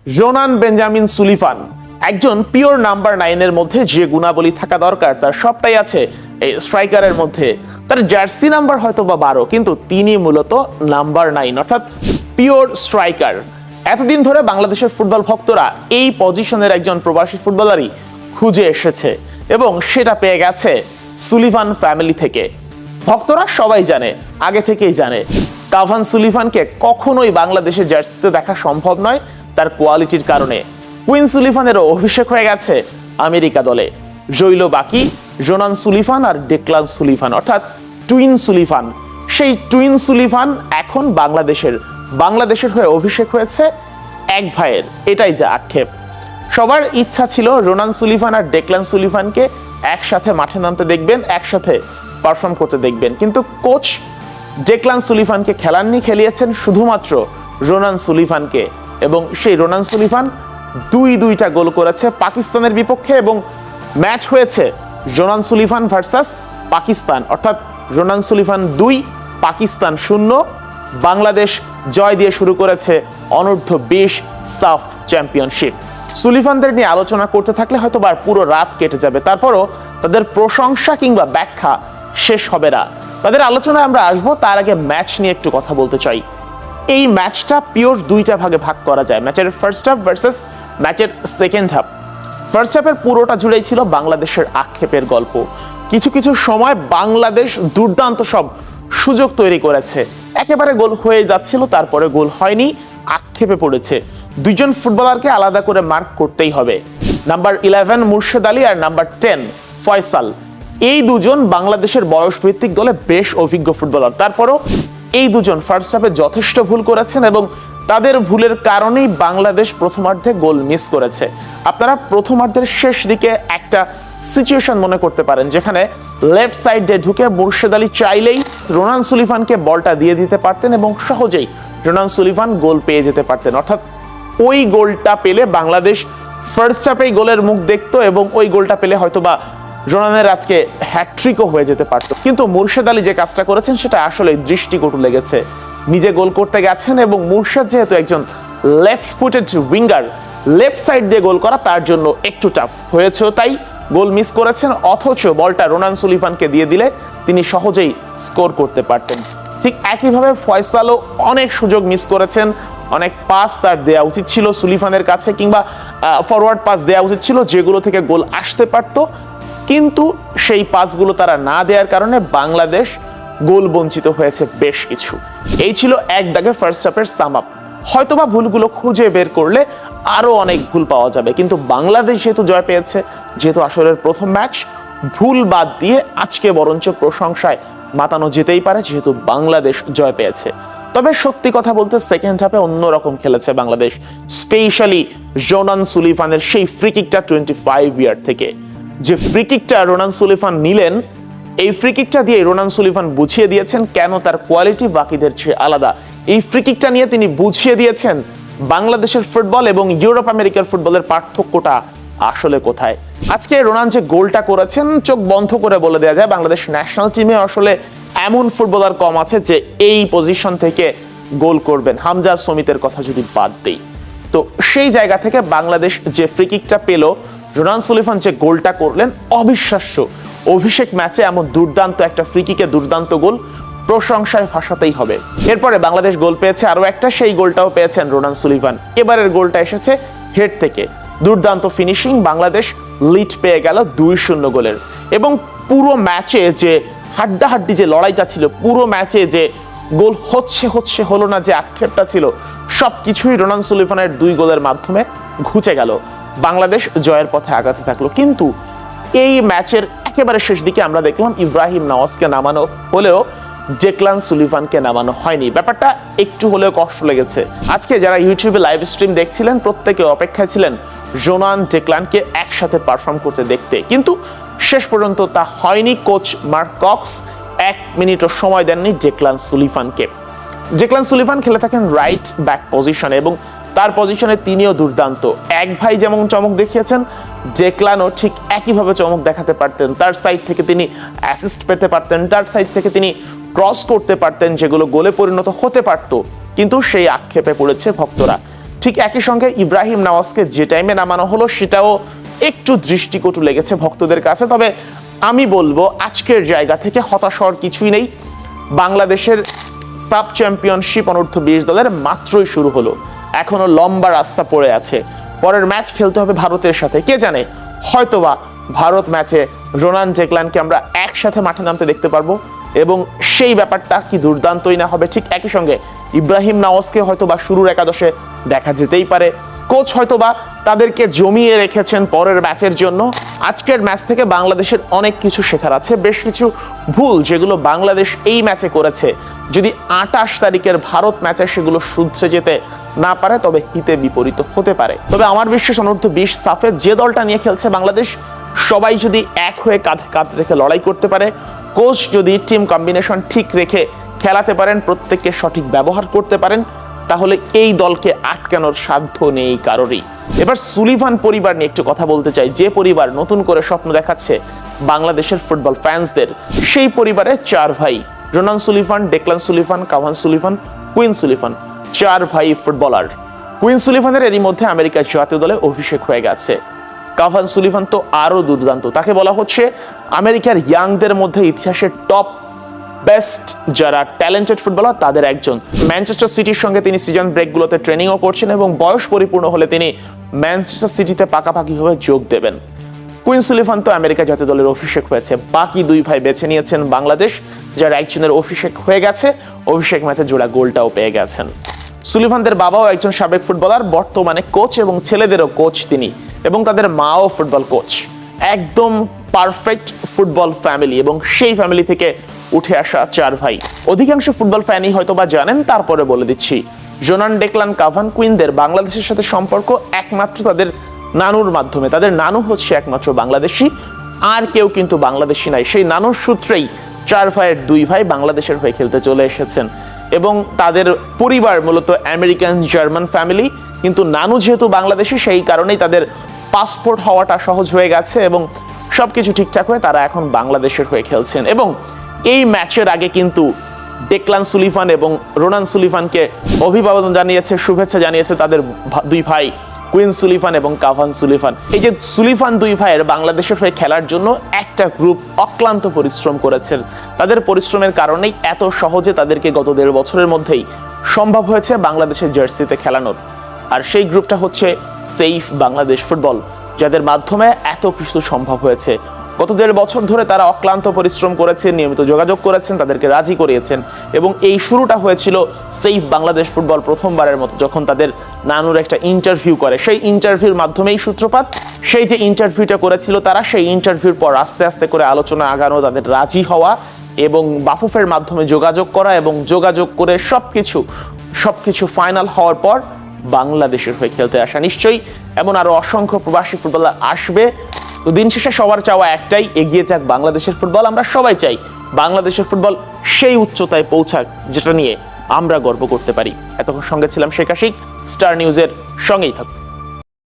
জোনান Benjamin Sullivan একজন pure number 9 এর মধ্যে যে গুণাবলী থাকা দরকার তার সবটাই আছে এই স্ট্রাইকারের মধ্যে। তার জার্সি নাম্বার হয়তো বা 12, কিন্তু তিনি মূলত নাম্বার 9 অর্থাৎ পিওর স্ট্রাইকার। এতদিন ধরে বাংলাদেশের ফুটবল ভক্তরা এই পজিশনের একজন প্রবাসী ফুটবলারই খুঁজে এসেছে এবং সেটা পেয়ে গেছে সুলিভান ফ্যামিলি থেকে। ভক্তরা সবাই জানে, আগে থেকেই জানে, কাভান সুলিভানকে কখনোই বাংলাদেশের জার্সিতে দেখা সম্ভব নয় তার কোয়ালিটির কারণে। কুইন সুলিভানেরও অভিষেক হয়ে গেছে আমেরিকা দলে। জৈল বাকি জোনান সুলিভান আর ডেক্লান সুলিভান অর্থাৎ টুইন সুলিভান। সেই টুইন সুলিভান এখন বাংলাদেশের হয়ে অভিষেক হয়েছে এক ভাইয়ের, এটাই যা আক্ষেপ। সবার ইচ্ছা ছিল রোনান সুলিভান আর ডেক্লান সুলিভানকে একসাথে মাঠে নামতে দেখবেন, একসাথে পারফর্ম করতে দেখবেন, কিন্তু কোচ ডেক্লান সুলিভানকে খেলাননি, খেলিয়েছেন শুধুমাত্র রোনান সুলিভানকে। এবং সেই রোনান সুলিভান দুইটা গোল করেছে পাকিস্তানের বিপক্ষে এবং ম্যাচ হয়েছে রোনান সুলিভান ভার্সাস পাকিস্তান, অর্থাৎ রোনান সুলিভান 2 পাকিস্তান 0। বাংলাদেশ জয় দিয়ে শুরু করেছে অনূর্ধ্ব 20 সাফ চ্যাম্পিয়নশিপ। সুলিভানদের নিয়ে আলোচনা করতে থাকলে হয়তো বা পুরো রাত কেটে যাবে, তারপরও তাদের প্রশংসা কিংবা ব্যাখ্যা শেষ হবে না। তাদের আলোচনায় আমরা আসবো, তার আগে ম্যাচ নিয়ে একটু কথা বলতে চাই। এই ম্যাচটা পিওর 2টা ভাগে ভাগ করা যায়, ম্যাচের ফার্স্ট হাফ ভার্সেস ম্যাচের সেকেন্ড হাফ। ফার্স্ট হাফের পুরোটা জুড়েই ছিল বাংলাদেশের আক্ষেপের গল্প। কিছু সময় বাংলাদেশ দুর্দান্ত সব সুযোগ তৈরি করেছে, একেবারে গোল হয়ে যাচ্ছিল, তারপরে গোল হয়নি, আক্ষেপে পড়েছে। দুইজন ফুটবলারকে আলাদা করে মার্ক করতেই হবে, নাম্বার 11 মুর্শেদ আলী আর নাম্বার 10 ফয়সাল। এই দুজন বাংলাদেশের বয়সভিত্তিক দলে বেশ অভিজ্ঞ ফুটবলার, তারপরও এই দুজন ফার্স্ট হাফে যথেষ্ট ভুল করেছেন এবং তাদের ভুলের কারণেই বাংলাদেশ প্রথমার্ধে গোল মিস করেছে। আপনারা প্রথমার্ধের শেষ দিকে একটা সিচুয়েশন মনে করতে পারেন যেখানে লেফট সাইডে ঢুকে মুর্শেদ আলী চাইলেই রোনান সুলিভানকে বলটা দিয়ে দিতে পারতেন এবং সহজেই রোনান সুলিভান গোল পেয়ে যেতে পারতেন। অর্থাৎ ওই গোলটা পেলে বাংলাদেশ ফার্স্ট হাফেই গোলের মুখ দেখতো এবং ওই গোলটা পেলে হয়তোবা রোনানের আজকে হ্যাটট্রিকও হয়ে যেতে পারত। কিন্তু মুর্শেদ আলী যে কাজটা করেছেন সেটা আসলে দৃষ্টিকটু লেগেছে। নিজে গোল করতে গেছেন এবং মুর্শেদ যেহেতু একজন left footed winger, left side দিয়ে গোল করা তার জন্য একটু টাফ হয়েছেও, তাই গোল মিস করেছেন। অথচ বলটা রোনান সুলিভানকে দিয়ে দিলে তিনি সহজেই স্কোর করতে পারতেন। ঠিক একইভাবে ফয়সালও অনেক সুযোগ মিস করেছেন, অনেক পাস তার দেওয়া উচিত ছিল সুলিভানের কাছে, কিংবা ফরওয়ার্ড পাস দেওয়া উচিত ছিল যেগুলো থেকে গোল আসতে পারত, কিন্তু সেই পাসগুলো তারা না দেওয়ার কারণে বাংলাদেশ গোল বঞ্চিত হয়েছে বেশ কিছু। এই ছিল এক দাগে ফার্স্ট হাফের সাম আপ। হয়তোবা ভুলগুলো খুঁজে বের করলে আরো অনেক ভুল পাওয়া যাবে, কিন্তু বাংলাদেশ যেহেতু জয় পেয়েছে, যেহেতু আসরের প্রথম ম্যাচ, ভুল বাদ দিয়ে আজকে বরঞ্চ প্রশংসায় মাতানো যেতেই পারে যেহেতু বাংলাদেশ জয় পেয়েছে। তবে সত্যি কথা বলতে সেকেন্ড হাফে অন্যরকম খেলেছে বাংলাদেশ, স্পেশালি জোনান সুলিভানের সেই ফ্রি কিকটা 25 ইয়ার্ড থেকে। যে ফ্রি কিকটা রোনান সুলিভান নিলেন, এই ফ্রি কিকটা দিয়ে রোনান সুলিভান বুঝিয়ে দিয়েছেন কেন তার কোয়ালিটি বাকিদের চেয়ে আলাদা। এই ফ্রি কিকটা নিয়ে তিনি বুঝিয়ে দিয়েছেন বাংলাদেশের ফুটবল এবং ইউরোপ আমেরিকার ফুটবলের পার্থক্যটা আসলে কোথায়। আজকে রোনান যে গোলটা করেছেন, চোখ বন্ধ করে বলে দেওয়া যায় বাংলাদেশ ন্যাশনাল টিমে আসলে এমন ফুটবলার কম আছে যে এই পজিশন থেকে গোল করবেন, হামজা সমিতের কথা যদি বাদ দেই। তো সেই জায়গা থেকে বাংলাদেশ যে ফ্রি কিকটা পেল, রোনান সুলিভান যে গোলটা করলেন, অবিশ্বাস্য। অভিষেক ম্যাচে এমন দুর্দান্ত একটা ফ্রি কিকে দুর্দান্ত গোল, প্রশংসায় ভাসাতেই হবে। এরপরে বাংলাদেশ গোল পেয়েছে আরো একটা, সেই গোলটাও পেয়েছেন রোনান সুলিভান। এবারের গোলটা এসেছে হেড থেকে, দুর্দান্ত ফিনিশিং, বাংলাদেশ লিড পেয়ে গেল 2-0 গোলের। এবং পুরো ম্যাচে যে হাড্ডাহাড্ডি যে লড়াইটা ছিল, পুরো ম্যাচে যে গোল হচ্ছে হলো না যে আক্ষেপটা ছিল, সবকিছুই রোনান সুলিভানের 2 গোলের মাধ্যমে ঘুচে গেল। বাংলাদেশ জয়ের পথে আগাতে থাকলো। কিন্তু এই ম্যাচের একেবারে শেষ দিকে আমরা দেখলাম ইব্রাহিম নওয়াজকে নামানো হলেও ডেক্লান সুলিভানকে নামানো হয়নি। ব্যাপারটা একটু হলেও কষ্ট লেগেছে। আজকে যারা ইউটিউবে লাইভ স্ট্রিম দেখছিলেন প্রত্যেকে অপেক্ষায় ছিলেন জোনান ডেক্লানকে একসাথে পারফর্ম করতে দেখতে, কিন্তু শেষ পর্যন্ত তা হয়নি। কোচ মার্ক কক্স 1 মিনিটও সময় দেননি ডেক্লান সুলিভানকে। ডেক্লান সুলিভান খেলে থাকেন রাইট ব্যাক পজিশনে এবং তার পজিশনে তিনিও দুর্দান্ত। এক ভাই যেমন চমক দেখিয়েছেন, ডেক্লানও ঠিক একইভাবে চমক দেখাতে পারতেন। তার সাইড থেকে তিনি অ্যাসিস্ট পেতে পারতেন, তার সাইড থেকে তিনি ক্রস করতে পারতেন, যেগুলো গোলে পরিণত হতে পারত, কিন্তু সেই আক্ষেপে পড়েছে ভক্তরা। ঠিক একই সঙ্গে ইব্রাহিম নওয়াজকে যে টাইমে নামানো হলো সেটাও একটু দৃষ্টিকটু লেগেছে ভক্তদের কাছে। তবে আমি বলবো আজকের জায়গা থেকে হতাশ হওয়ার কিছুই নেই। বাংলাদেশের সাব চ্যাম্পিয়নশিপ অনূর্ধ্ব 20 দলের মাত্রই শুরু হলো, এখনো লম্বা রাস্তা পড়ে আছে। পরের ম্যাচ খেলতে হবে ভারতের সাথে। কে জানে, হয়তোবা ভারত ম্যাচে রোনান ডেকলানকে আমরা একসাথে মাঠে নামতে দেখতে পারবো এবং সেই ব্যাপারটা কি দুর্দান্তই না হবে। ঠিক একই সঙ্গে ইব্রাহিম নওয়াজকে হয়তোবা শুরুর একাদশে দেখা যেতেই পারে। কোচ হয়তোবা তাদেরকে জমিয়ে রেখেছেন পরের ম্যাচের জন্য। আজকের ম্যাচ থেকে বাংলাদেশের অনেক কিছু শেখার আছে। বেশ কিছু ভুল যেগুলো বাংলাদেশ এই ম্যাচে করেছে, যদি 28 তারিখের ভারত ম্যাচে সেগুলো শুধরে যেতে না পারে তবে হিতে বিপরীত হতে পারে। তবে আমার বিশ্বাস অনূর্ধ্ব 20 সাফে যে দলটা নিয়ে খেলছে বাংলাদেশ, সবাই যদি এক হয়ে কাঁধে কাঁধ রেখে লড়াই করতে পারে, কোচ যদি টিম কম্বিনেশন ঠিক রেখে খেলাতে পারেন, প্রত্যেককে সঠিক ব্যবহার করতে পারেন, তাহলে এই দলকে আটকানোর সাধ্য নেই কারোরই। এবার সুলিভান পরিবার নিয়ে একটু কথা বলতে চাই। যে পরিবার নতুন করে স্বপ্ন দেখাচ্ছে বাংলাদেশের ফুটবল ফ্যান্সদের, সেই পরিবারে 4 ভাই, Ronan Sullivan, Declan Sullivan, Cavan Sullivan, queen Sullivan, 4 ভাই ফুটবলার। কুইন সুলিভানের এরই মধ্যে আমেরিকার জাতীয় দলে অভিষেক হয়ে গেছে। কাভান সুলিভান তো আরো দুর্দান্ত, তাকে বলা হচ্ছে আমেরিকার ইয়াংদের মধ্যে ইতিহাসের টপ বেস্ট যারা ট্যালেন্টেড ফুটবলার তাদের একজন। ম্যানচেস্টার সিটির সঙ্গে তিনি সিজন ব্রেকগুলোতে ট্রেনিংও করছেন এবং বয়স পরিপূর্ণ হলে তিনি ম্যানচেস্টার সিটিতে পাকাপাকিভাবে যোগ দেবেন। কুইন সুলিভান তো আমেরিকা জাতীয় দলের অভিষেক হয়েছে। বাকি 2 ভাই বেছে নিয়েছেন বাংলাদেশ, যার একজনের অভিষেক হয়ে গেছে, অভিষেক ম্যাচে জোড়া গোলটাও পেয়ে গেছেন। সুলিভানদের বাবাও একজন সাবেক ফুটবলার, বর্তমানে কোচ এবং ছেলেদেরও কোচ তিনি, এবং তাদের মাও ফুটবল কোচ। একদম পারফেক্ট ফুটবল ফ্যামিলি এবং সেই ফ্যামিলি থেকে উঠে আসা 4 ভাই। অধিকাংশ ফুটবল ফ্যানই হয়তো বা জানেন, তারপরে বলে দিচ্ছি। রোনান ডেকলান, কাভান, কুইনদের বাংলাদেশের সাথে সম্পর্ক একমাত্র তাদের নানুর মাধ্যমে। তাদের নানু হচ্ছে একমাত্র বাংলাদেশি, আর কেউ কিন্তু বাংলাদেশি নাই। সেই নানুর সূত্রেই 4 ভাইয়ের 2 ভাই বাংলাদেশের হয়ে খেলতে চলে এসেছেন এবং তাদের পরিবার মূলত আমেরিকান জার্মান ফ্যামিলি, কিন্তু নানু যেহেতু বাংলাদেশি সেই কারণেই তাদের পাসপোর্ট হওয়াটা সহজ হয়ে গেছে এবং সবকিছু ঠিকঠাক হয়ে তারা এখন বাংলাদেশের হয়ে খেলছেন। এবং এই ম্যাচের আগে কিন্তু ডেকলান সুলিভান এবং রোনান সুলিভানকে অভিবাদন জানিয়েছে, শুভেচ্ছা জানিয়েছে তাদের 2 ভাই কুইন সুলিভান এবং কাভান সুলিভান। এই যে সুলিভান 2 ভাইয়ের বাংলাদেশের হয়ে খেলার জন্য একটা গ্রুপ অক্লান্ত পরিশ্রম করেছেন। তাদের পরিশ্রমের কারণেই এত সহজে তাদেরকে গত 1.5 বছরের মধ্যেই সম্ভব হয়েছে বাংলাদেশের জার্সিতে খেলানোর। আর সেই গ্রুপটা হচ্ছে সেফ বাংলাদেশ ফুটবল, যাদের মাধ্যমে এত কিছু সম্ভব হয়েছে। গত 1.5 বছর ধরে তারা অক্লান্ত পরিশ্রম করেছেন, নিয়মিত যোগাযোগ করেছেন, তাদেরকে রাজি করিয়েছেন এবং এই শুরুটা হয়েছিল সেফ বাংলাদেশ ফুটবল প্রথমবারের মতো যখন তাদের নানুর একটা ইন্টারভিউ করে। সেই ইন্টারভিউর মাধ্যমেই সূত্রপাত। সেই যে ইন্টারভিউটা করেছিল তারা, সেই ইন্টারভিউর পর আস্তে আস্তে করে আলোচনা আগানো, তাদের রাজি হওয়া এবং বাফুফের মাধ্যমে যোগাযোগ করা এবং যোগাযোগ করে সবকিছু ফাইনাল হওয়ার পর বাংলাদেশের হয়ে খেলতে আসা। নিশ্চয়ই এমন আরো অসংখ্য প্রবাসী ফুটবলার আসবে। তো দিন শেষে সবার চাওয়া একটাই, এগিয়ে যাক বাংলাদেশের ফুটবল। আমরা সবাই চাই বাংলাদেশের ফুটবল সেই উচ্চতায় পৌঁছাক যেটা নিয়ে আমরা গর্ব করতে পারি। এতক্ষণ সঙ্গে ছিলাম শেখ আশিক। স্টার নিউজের সঙ্গেই থাকুন।